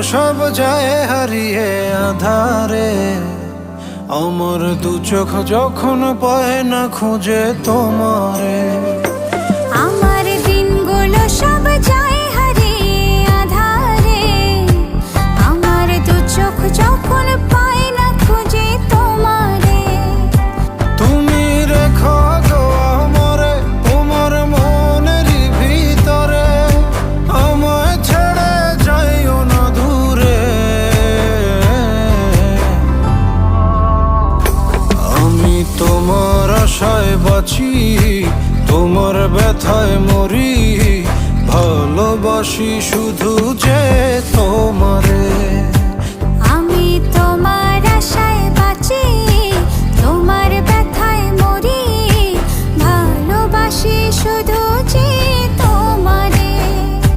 সব যায় হারিয়ে আধারে, আমার দু চোখ যখন পায় না খুঁজে তোমারে। আমার দিনগুলো সব যায় হারিয়ে আধারে, আমার দু চোখ যখন পায় না খুঁজে তোমারে। তুমি রেখো গো আমরে তোমার মনের ভিতরে, আমায় ছেড়ে যাইও না দূরে। আমি তোমার আশায় বাঁচি, তোমার ব্যথায় মরি, ভালোবাসি শুধু যে তোমারে।